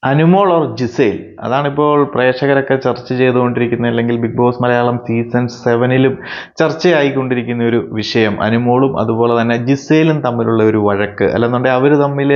Anumol or Gizele അതാണിപ്പോൾ പ്രേക്ഷകരൊക്കെ ചർച്ച ചെയ്തുകൊണ്ടിരിക്കുന്ന അല്ലെങ്കിൽ ബിഗ് ബോസ് മലയാളം സീസൺ 7ലും ചർച്ചയായിക്കൊണ്ടിരിക്കുന്ന ഒരു വിഷയം. അനുമോളും അതുപോലെ തന്നെ ജിസേലും തമ്മിലുള്ള ഒരു വഴക്ക്, അല്ലെന്നുണ്ടെങ്കിൽ അവർ തമ്മിൽ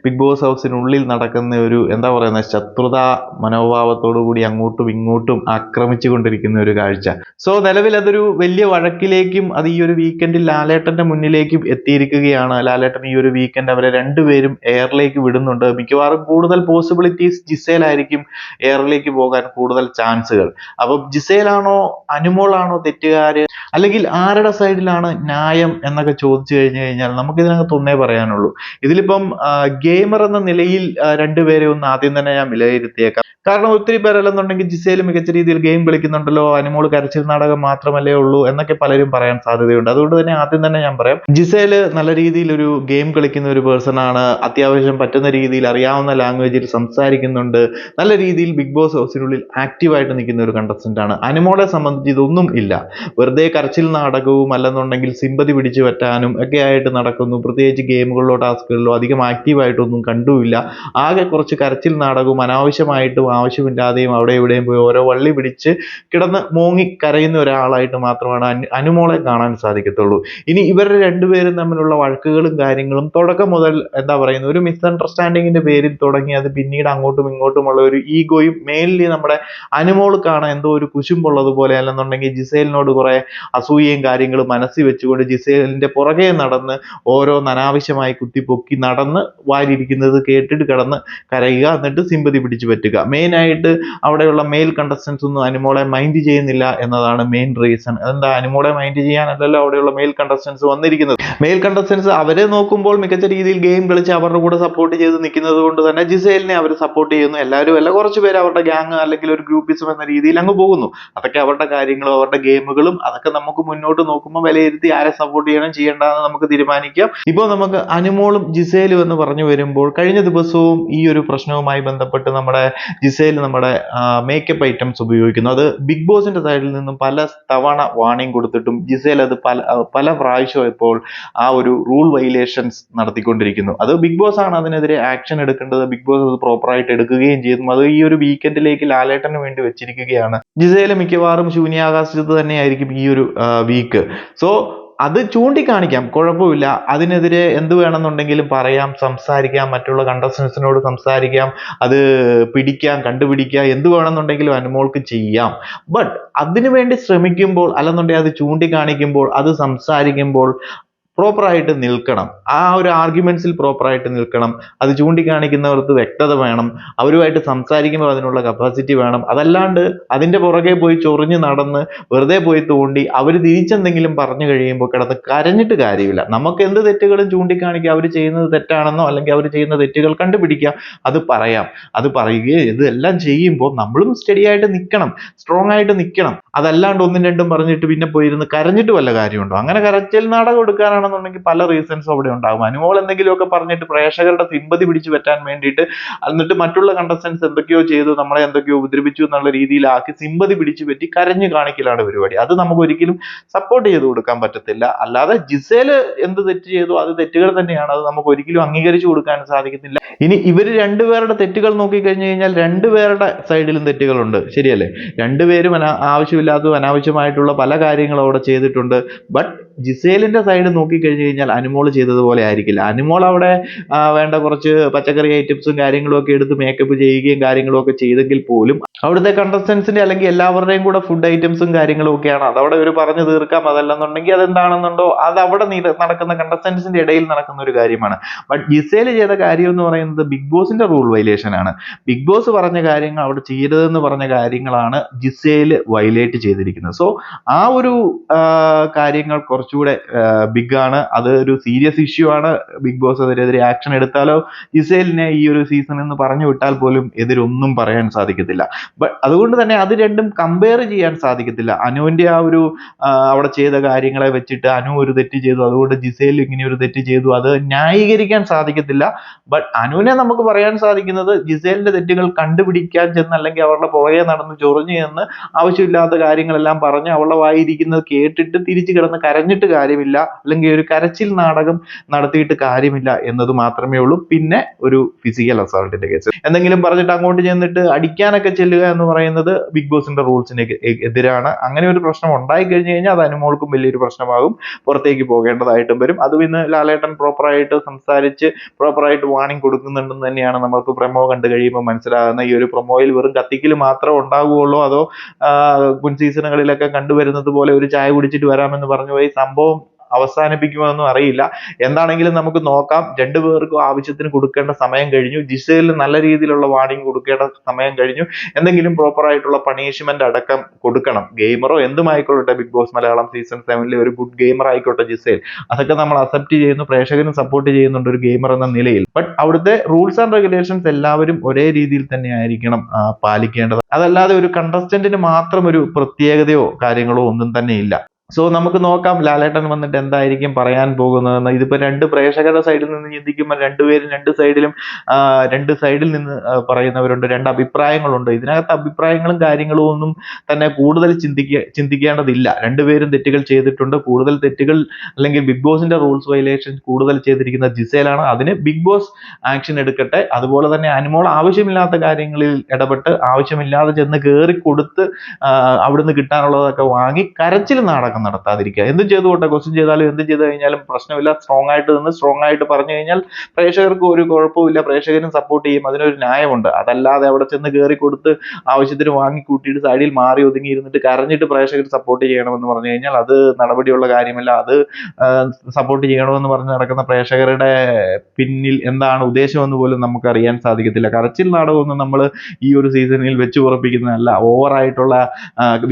ബിഗ് ബോസ് ഹൗസിനുള്ളിൽ നടക്കുന്ന ഒരു എന്താ പറയുന്ന ശത്രുതാ മനോഭാവത്തോടു കൂടി അങ്ങോട്ടും ഇങ്ങോട്ടും ആക്രമിച്ചു കൊണ്ടിരിക്കുന്ന ഒരു കാഴ്ച. സോ നിലവിൽ അതൊരു വലിയ വഴക്കിലേക്കും അത് ഈ ഒരു വീക്കെൻഡിൽ ലാലേട്ടന്റെ മുന്നിലേക്കും എത്തിയിരിക്കുകയാണ്. ലാലേട്ടൻ ഈ ഒരു വീക്കെൻഡ് അവരെ രണ്ടുപേരും എയറിലേക്ക് വിടുന്നുണ്ട്. മിക്കവാറും കൂടുതൽ പോസിബിലിറ്റീസ് ജിസേലായിരിക്കും എയറിലേക്ക് പോകാൻ കൂടുതൽ ചാൻസുകൾ. അപ്പൊ ജിസേലാണോ അനുമോളാണോ തെറ്റുകാര്, അല്ലെങ്കിൽ ആരുടെ സൈഡിലാണ് ന്യായം എന്നൊക്കെ ചോദിച്ചു കഴിഞ്ഞാൽ നമുക്ക് ഇതിനകത്ത് ഒന്നേ പറയാനുള്ളൂ. ഇതിലിപ്പം ഗെയിമർ എന്ന നിലയിൽ രണ്ടുപേരെ ഒന്ന് ആദ്യം തന്നെ ഞാൻ വിലയിരുത്തിയേക്കാം. കാരണം ഒത്തിരി പേരല്ലെന്നുണ്ടെങ്കിൽ ജിസേൽ മികച്ച രീതിയിൽ ഗെയിം കളിക്കുന്നുണ്ടല്ലോ, അനുമോൾ കരച്ചിൽ നാടകം മാത്രമല്ലേ ഉള്ളൂ എന്നൊക്കെ പലരും പറയാൻ സാധ്യതയുണ്ട്. അതുകൊണ്ട് തന്നെ ആദ്യം തന്നെ ഞാൻ പറയാം, ജിസേല് നല്ല രീതിയിൽ ഒരു ഗെയിം കളിക്കുന്ന ഒരു പേഴ്സൺ ആണ്. അത്യാവശ്യം പറ്റുന്ന രീതിയിൽ അറിയാവുന്ന ലാംഗ്വേജിൽ സംസാരിക്കുന്നുണ്ട്. നല്ല രീതിയിൽ ബിഗ് ബോസ് ഹൗസിനുള്ളിൽ ആക്റ്റീവായിട്ട് നിൽക്കുന്ന ഒരു കണ്ടസ്റ്റന്റ് ആണ്. അനുമോളെ സംബന്ധിച്ച് ഇതൊന്നും ഇല്ല. വെറുതെ കരച്ചിൽ നാടകവും അല്ലെന്നുണ്ടെങ്കിൽ സിമ്പതി പിടിച്ചു പറ്റാനും ഒക്കെ ആയിട്ട് നടക്കുന്നു. പ്രത്യേകിച്ച് ഗെയിമുകളിലോ ടാസ്കുകളിലോ അധികം ആക്റ്റീവായിട്ടൊന്നും കണ്ടുമില്ല. ആകെ കുറച്ച് കരച്ചിൽ നാടകവും അനാവശ്യമായിട്ടും ആവശ്യമില്ലാതെയും അവിടെ ഇവിടെയും പോയി ഓരോ വള്ളി പിടിച്ച് കിടന്ന് മോങ്ങി കരയുന്ന ഒരാളായിട്ട് മാത്രമാണ് അനുമോളെ കാണാൻ സാധിക്കത്തുള്ളൂ. ഇനി ഇവരുടെ രണ്ടുപേരും തമ്മിലുള്ള വഴക്കുകളും കാര്യങ്ങളും തുടക്കം മുതൽ എന്താ പറയുന്നത് ഒരു മിസ്അണ്ടർസ്റ്റാൻഡിങ്ങിന്റെ പേരിൽ തുടങ്ങി അത് പിന്നീട് അങ്ങോട്ടും ഇങ്ങോട്ടുമുള്ള ഒരു ഈഗോയും മെയിൻലി നമ്മുടെ അനുമോൾക്കാണ് എന്തോ ഒരു കുശുമ്പുള്ളതുപോലെ, അല്ലെന്നുണ്ടെങ്കിൽ ജിസേലിനോട് കുറെ അസൂയയും കാര്യങ്ങളും മനസ്സിൽ വെച്ചുകൊണ്ട് ജിസേലിന്റെ പുറകെ നടന്ന് ഓരോന്ന് അനാവശ്യമായി കുത്തിപ്പൊക്കി നടന്ന് വാരിയിരിക്കുന്നത് കേട്ടിട്ട് കിടന്ന് കരയുക, എന്നിട്ട് സിമ്പതി പിടിച്ചു പറ്റുക. മെയിൻ ആയിട്ട് അവിടെയുള്ള മെയിൽ കണ്ടസ്റ്റൻസ് ഒന്നും അനുമോളെ മൈൻഡ് ചെയ്യുന്നില്ല എന്നതാണ് മെയിൻ റീസൺ. എന്താ, അനുമോളെ മൈൻഡ് ചെയ്യാനല്ലല്ലോ അവിടെയുള്ള മെയിൽ കണ്ടസ്റ്റൻസ് വന്നിരിക്കുന്നത്. മെയിൽ കണ്ടസ്റ്റൻസ് അവരെ നോക്കുമ്പോൾ മികച്ച രീതിയിൽ ഗെയിം കളിച്ച് അവരുടെ കൂടെ സപ്പോർട്ട് ചെയ്ത് നിൽക്കുന്നത് കൊണ്ട് തന്നെ ജിസേലിനെ അവർ സപ്പോർട്ട് ചെയ്യുന്നു. എല്ലാവരും അല്ല, കുറച്ച് പേര് അവരുടെ ഗ്യാങ് അല്ലെങ്കിൽ ഒരു ഗ്രൂപ്പിസം എന്ന രീതിയിൽ അങ്ങ് പോകുന്നു. അതൊക്കെ അവരുടെ കാര്യങ്ങളും അവരുടെ ഗെയിമുകളും, അതൊക്കെ നമുക്ക് മുന്നോട്ട് നോക്കുമ്പോൾ വിലയിരുത്തി ആരെ സപ്പോർട്ട് ചെയ്യണം ചെയ്യേണ്ടതെന്ന് നമുക്ക് തീരുമാനിക്കാം. ഇപ്പോൾ നമുക്ക് അനുമോളും ജിസേലും എന്ന് പറഞ്ഞു വരുമ്പോൾ കഴിഞ്ഞ ദിവസവും ഈ ഒരു പ്രശ്നവുമായി ബന്ധപ്പെട്ട് നമ്മുടെ ജിസേൽ നമ്മുടെ മേക്കപ്പ് ഐറ്റംസ് ഉപയോഗിക്കുന്നു. അത് ബിഗ് ബോസിന്റെ സൈഡിൽ നിന്നും പല തവണ വാർണിംഗ് കൊടുത്തിട്ടും ജിസേൽ അത് പല പ്രാവശ്യവും ഇപ്പോൾ ആ ഒരു റൂൾ വൈലേഷൻസ് നടത്തിക്കൊണ്ടിരിക്കുന്നു. അത് ബിഗ് ബോസ് ആണ് അതിനെതിരെ ആക്ഷൻ എടുക്കേണ്ടത്. ബിഗ് ബോസ് അത് പ്രോപ്പറായിട്ട് എടുക്കുകയും ചെയ്തു. അത് ഈ ഒരു വീക്കെൻഡിലേക്ക് ലാലേട്ടന് വേണ്ടി വെച്ചിരിക്കുകയാണ്. ജിസേൽ മിക്കവാറും ശൂന്യാകാശത്ത് തന്നെയായിരിക്കും ഈ ഒരു വീക്ക്. സോ അത് ചൂണ്ടിക്കാണിക്കാം, കുഴപ്പമില്ല. അതിനെതിരെ എന്ത് വേണമെന്നുണ്ടെങ്കിലും പറയാം, സംസാരിക്കാം, മറ്റുള്ള കണ്ടസ്റ്റൻസിനോട് സംസാരിക്കാം, അത് പിടിക്കാം, കണ്ടുപിടിക്കാം, എന്ത് വേണമെന്നുണ്ടെങ്കിലും അനുമോൾക്ക് ചെയ്യാം. ബട്ട് അതിനുവേണ്ടി ശ്രമിക്കുമ്പോൾ അല്ലെന്നുണ്ടെങ്കിൽ അത് ചൂണ്ടിക്കാണിക്കുമ്പോൾ അത് സംസാരിക്കുമ്പോൾ പ്രോപ്പറായിട്ട് നിൽക്കണം. ആ ഒരു ആർഗ്യുമെന്റ്സിൽ പ്രോപ്പറായിട്ട് നിൽക്കണം. അത് ചൂണ്ടിക്കാണിക്കുന്നവർക്ക് വ്യക്തത വേണം. അവരുമായിട്ട് സംസാരിക്കുമ്പോൾ അതിനുള്ള കപ്പാസിറ്റി വേണം. അതല്ലാണ്ട് അതിന്റെ പുറകെ പോയി ചൊറിഞ്ഞ് നടന്ന് വെറുതെ പോയി തോണ്ടി അവർ തിരിച്ചെന്തെങ്കിലും പറഞ്ഞു കഴിയുമ്പോൾ കിടന്ന് കരഞ്ഞിട്ട് കാര്യമില്ല. നമുക്ക് എന്ത് തെറ്റുകളും ചൂണ്ടിക്കാണിക്കുക, അവർ ചെയ്യുന്നത് തെറ്റാണെന്നോ അല്ലെങ്കിൽ അവർ ചെയ്യുന്ന തെറ്റുകൾ കണ്ടുപിടിക്കുക, അത് പറയാം. അത് പറയുകയും ഇതെല്ലാം ചെയ്യുമ്പോൾ നമ്മളും സ്റ്റഡി ആയിട്ട് നിൽക്കണം, സ്ട്രോങ് ആയിട്ട് നിൽക്കണം. അതല്ലാണ്ട് ഒന്നും രണ്ടും പറഞ്ഞിട്ട് പിന്നെ പോയിരുന്ന് കരഞ്ഞിട്ട് വല്ല കാര്യമുണ്ടോ? അങ്ങനെ കരച്ചിൽ നാടകം എടുക്കാനാണെന്നുണ്ടെങ്കിൽ പല റീസൺസും അവിടെ ഉണ്ടാകും. അനുമോൾ എന്തെങ്കിലുമൊക്കെ പറഞ്ഞിട്ട് പ്രേക്ഷകരുടെ സിമ്പതി പിടിച്ചു പറ്റാൻ വേണ്ടിയിട്ട്, എന്നിട്ട് മറ്റുള്ള കണ്ടസ്റ്റൻസ് എന്തൊക്കെയോ ചെയ്തു, നമ്മളെ എന്തൊക്കെയോ ഉപദ്രവിച്ചു എന്നുള്ള രീതിയിലാക്കി സിമ്പതി പിടിച്ചു പറ്റി കരഞ്ഞു കാണിക്കലാണ് പരിപാടി. അത് നമുക്ക് ഒരിക്കലും സപ്പോർട്ട് ചെയ്ത് കൊടുക്കാൻ പറ്റത്തില്ല. അല്ലാതെ ജിസേല് എന്ത് തെറ്റ് ചെയ്തു അത് തെറ്റുകൾ തന്നെയാണ്, അത് നമുക്ക് ഒരിക്കലും അംഗീകരിച്ചു കൊടുക്കാൻ സാധിക്കത്തില്ല. ഇനി ഇവർ രണ്ടുപേരുടെ തെറ്റുകൾ നോക്കിക്കഴിഞ്ഞു കഴിഞ്ഞാൽ രണ്ടുപേരുടെ സൈഡിലും തെറ്റുകളുണ്ട്, ശരിയല്ലേ? രണ്ടുപേരും ആവശ്യമില്ലാത്തതും അനാവശ്യമായിട്ടുള്ള പല കാര്യങ്ങളും അവിടെ ചെയ്തിട്ടുണ്ട്. ബട്ട് ജിസേലിന്റെ സൈഡ് നോക്കിക്കഴിഞ്ഞു കഴിഞ്ഞാൽ അനുമോൾ ചെയ്തതുപോലെ ആയിരിക്കില്ല. അനുമോൾ അവിടെ വേണ്ട കുറച്ച് പച്ചക്കറി ഐറ്റംസും കാര്യങ്ങളും ഒക്കെ എടുത്ത് മേക്കപ്പ് ചെയ്യുകയും കാര്യങ്ങളും ഒക്കെ ചെയ്തെങ്കിൽ പോലും അവിടുത്തെ കണ്ടസ്റ്റൻസിന്റെ അല്ലെങ്കിൽ എല്ലാവരുടെയും കൂടെ ഫുഡ് ഐറ്റംസും കാര്യങ്ങളും ഒക്കെയാണ്. അതവിടെ ഇവർ പറഞ്ഞു തീർക്കാം. അതല്ലെന്നുണ്ടെങ്കിൽ അതെന്താണെന്നുണ്ടോ അത് അവിടെ നടക്കുന്ന കണ്ടസ്റ്റൻസിന്റെ ഇടയിൽ നടക്കുന്ന ഒരു കാര്യമാണ്. ബട്ട് ജിസേൽ ചെയ്ത കാര്യം എന്ന് പറയുന്നത് ബിഗ് ബോസിന്റെ റൂൾ വൈലേഷൻ ആണ്. ബിഗ് ബോസ് പറഞ്ഞ കാര്യങ്ങൾ അവിടെ ചെയ്യരുതെന്ന് പറഞ്ഞ കാര്യങ്ങളാണ് ജിസേൽ വൈലേറ്റ് ചെയ്തിരിക്കുന്നത്. സോ ആ ഒരു കാര്യങ്ങൾ കുറച്ചുകൂടെ ബിഗ് ആണ്. അത് ഒരു സീരിയസ് ഇഷ്യൂ ആണ്. ബിഗ് ബോസ് അതിനെതിരെ ആക്ഷൻ എടുത്താലോ ജിസേലിനെ ഈ ഒരു സീസൺ എന്ന് പറഞ്ഞു വിട്ടാൽ പോലും എതിരൊന്നും പറയാൻ സാധിക്കത്തില്ല. ബട്ട് അതുകൊണ്ട് തന്നെ അത് രണ്ടും കമ്പയർ ചെയ്യാൻ സാധിക്കത്തില്ല. അനുവിന്റെ ആ ഒരു അവിടെ ചെയ്ത കാര്യങ്ങളെ വെച്ചിട്ട് അനു ഒരു തെറ്റ് ചെയ്തു, അതുകൊണ്ട് ജിസേൽ ഇങ്ങനെ ഒരു തെറ്റ് ചെയ്തു, അത് ന്യായീകരിക്കാൻ സാധിക്കത്തില്ല. ബട്ട് അനുവിനെ നമുക്ക് പറയാൻ സാധിക്കുന്നത് ജിസേലിന്റെ തെറ്റുകൾ കണ്ടുപിടിക്കാൻ ചെന്ന് അല്ലെങ്കിൽ അവരുടെ പുറകെ നടന്ന് ചൊറിഞ്ഞു ചെന്ന് ആവശ്യമില്ലാത്ത കാര്യങ്ങളെല്ലാം പറഞ്ഞ് അവളുടെ വായിരിക്കുന്നത് കേട്ടിട്ട് തിരിച്ചു കിടന്ന് കരഞ്ഞിട്ട് കാര്യമില്ല, അല്ലെങ്കിൽ ഒരു കരച്ചിൽ നാടകം നടത്തിയിട്ട് കാര്യമില്ല എന്നത് മാത്രമേ ഉള്ളൂ. പിന്നെ ഒരു ഫിസിക്കൽ അസോൾട്ടിന്റെ കേസ് എന്തെങ്കിലും പറഞ്ഞിട്ട് അങ്ങോട്ട് ചെന്നിട്ട് അടിക്കാനൊക്കെ ചെല്ലുക എന്ന് പറയുന്നത് ബിഗ് ബോസിന്റെ റൂൾസിന് എതിരാണ്. അങ്ങനെ ഒരു പ്രശ്നം ഉണ്ടായി കഴിഞ്ഞു കഴിഞ്ഞാൽ അത് അനുമോൾക്കും വലിയൊരു പ്രശ്നമാകും, പുറത്തേക്ക് പോകേണ്ടതായിട്ടും വരും. അതും ഇന്ന് ലാലേട്ടൻ പ്രോപ്പറായിട്ട് സംസാരിച്ച് പ്രോപ്പറായിട്ട് വാർണിംഗ് കൊടുക്കുന്നുണ്ടെന്ന് തന്നെയാണ് നമുക്ക് പ്രൊമോ കണ്ടു കഴിയുമ്പോൾ മനസ്സിലാകുന്നത്. ഈ ഒരു പ്രൊമോയിൽ വെറും കത്തിക്കൽ മാത്രം ഉണ്ടാകുകയുള്ളൂ, അതോ മുൻ സീസണുകളിലൊക്കെ കണ്ടുവരുന്നത് പോലെ ഒരു ചായ കുടിച്ചിട്ട് വരാമെന്ന് പറഞ്ഞു പോയി സംഭവം അവസാനിപ്പിക്കുമെന്നൊന്നും അറിയില്ല. എന്താണെങ്കിലും നമുക്ക് നോക്കാം. രണ്ടുപേർക്കും ആവശ്യത്തിന് കൊടുക്കേണ്ട സമയം കഴിഞ്ഞു. ജിസേലിന് നല്ല രീതിയിലുള്ള വാർണിംഗ് കൊടുക്കേണ്ട സമയം കഴിഞ്ഞു. എന്തെങ്കിലും പ്രോപ്പർ ആയിട്ടുള്ള പണിഷ്മെന്റ് അടക്കം കൊടുക്കണം. ഗെയിമറോ എന്തുമായിക്കൊള്ളട്ടെ, ബിഗ് ബോസ് മലയാളം സീസൺ 7 ഒരു ഗുഡ് ഗെയിമർ ആയിക്കോട്ടെ ജിസേൽ, അതൊക്കെ നമ്മൾ അക്സെപ്റ്റ് ചെയ്യുന്നു, പ്രേക്ഷകരും സപ്പോർട്ട് ചെയ്യുന്നുണ്ട് ഒരു ഗെയിമർ എന്ന നിലയിൽ. ബട്ട് അവിടുത്തെ റൂൾസ് ആൻഡ് റെഗുലേഷൻസ് എല്ലാവരും ഒരേ രീതിയിൽ തന്നെ ആയിരിക്കണം പാലിക്കേണ്ടത്. അതല്ലാതെ ഒരു കണ്ടസ്റ്റന്റിന് മാത്രം ഒരു പ്രത്യേകതയോ കാര്യങ്ങളോ ഒന്നും തന്നെ ഇല്ല. സോ നമുക്ക് നോക്കാം ലാലേട്ടൻ വന്നിട്ട് എന്തായിരിക്കും പറയാൻ പോകുന്നതെന്ന്. ഇതിപ്പോ രണ്ട് പ്രേക്ഷകരുടെ സൈഡിൽ നിന്ന് ചിന്തിക്കുമ്പോൾ രണ്ടുപേരും രണ്ട് സൈഡിൽ നിന്ന് പറയുന്നവരുണ്ട്, രണ്ട് അഭിപ്രായങ്ങളുണ്ട്. ഇതിനകത്ത് അഭിപ്രായങ്ങളും കാര്യങ്ങളും ഒന്നും തന്നെ കൂടുതൽ ചിന്തിക്കേണ്ടതില്ല. രണ്ടുപേരും തെറ്റുകൾ ചെയ്തിട്ടുണ്ട്. കൂടുതൽ തെറ്റുകൾ അല്ലെങ്കിൽ ബിഗ് ബോസിന്റെ റൂൾസ് വയലേഷൻ കൂടുതൽ ചെയ്തിരിക്കുന്ന ജിസേലാണ്. അതിന് ബിഗ് ബോസ് ആക്ഷൻ എടുക്കട്ടെ. അതുപോലെ തന്നെ അനുമോൾ ആവശ്യമില്ലാത്ത കാര്യങ്ങളിൽ ഇടപെട്ട് ആവശ്യമില്ലാതെ ചെന്ന് കയറി കൊടുത്ത് അവിടുന്ന് കിട്ടാനുള്ളതൊക്കെ വാങ്ങി കരച്ചിൽ നാടകം നടത്താതിരിക്കുക. എന്തും ചെയ്തുകൊട്ടെ, ക്വസ്റ്റ്യൻ ചെയ്താലും എന്തും ചെയ്തു കഴിഞ്ഞാലും പ്രശ്നമില്ല. സ്ട്രോങ് ആയിട്ട് നിന്ന് സ്ട്രോങ് ആയിട്ട് പറഞ്ഞു കഴിഞ്ഞാൽ പ്രേക്ഷകർക്ക് ഒരു കുഴപ്പമില്ല, പ്രേക്ഷകരും സപ്പോർട്ട് ചെയ്യും. അതിനൊരു ന്യായമുണ്ട്. അതല്ലാതെ അവിടെ ചെന്ന് കയറി കൊടുത്ത് ആവശ്യത്തിന് വാങ്ങി കൂട്ടിയിട്ട് സൈഡിൽ മാറി ഒതുങ്ങി ഇരുന്നിട്ട് കരഞ്ഞിട്ട് പ്രേക്ഷകർ സപ്പോർട്ട് ചെയ്യണമെന്ന് പറഞ്ഞു കഴിഞ്ഞാൽ അത് നടപടിയുള്ള കാര്യമല്ല. അത് സപ്പോർട്ട് ചെയ്യണമെന്ന് പറഞ്ഞ് നടക്കുന്ന പ്രേക്ഷകരുടെ പിന്നിൽ എന്താണ് ഉദ്ദേശമെന്ന് പോലും നമുക്ക് അറിയാൻ സാധിക്കത്തില്ല. കരച്ചിൽ നാടകമൊന്നും നമ്മൾ ഈ ഒരു സീസണിൽ വെച്ച് ഉറപ്പിക്കുന്നതല്ല. ഓവറായിട്ടുള്ള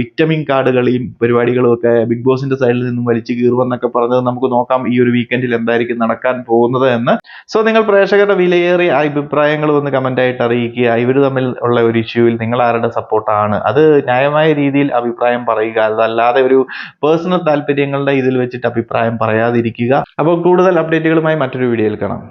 വിറ്റമിൻ കാർഡുകളെയും പരിപാടികളും ഒക്കെ ബിഗ് ബോസിന്റെ സൈഡിൽ നിന്നും വലിച്ചു കീറുമെന്നൊക്കെ പറഞ്ഞത് നമുക്ക് നോക്കാം ഈ ഒരു വീക്കെൻഡിൽ എന്തായിരിക്കും നടക്കാൻ പോകുന്നത് എന്ന്. സോ നിങ്ങൾ പ്രേക്ഷകരുടെ വിലയേറിയ അഭിപ്രായങ്ങൾ ഒന്ന് കമന്റ് ആയിട്ട് അറിയിക്കുക. ഇവർ തമ്മിൽ ഉള്ള ഒരു ഇഷ്യൂവിൽ നിങ്ങൾ ആരുടെ സപ്പോർട്ടാണ്, അത് ന്യായമായ രീതിയിൽ അഭിപ്രായം പറയുക. അതല്ലാതെ ഒരു പേഴ്സണൽ താല്പര്യങ്ങളുടെ ഇതിൽ വെച്ചിട്ട് അഭിപ്രായം പറയാതിരിക്കുക. അപ്പോൾ കൂടുതൽ അപ്ഡേറ്റുകളുമായി മറ്റൊരു വീഡിയോയിൽ കാണാം.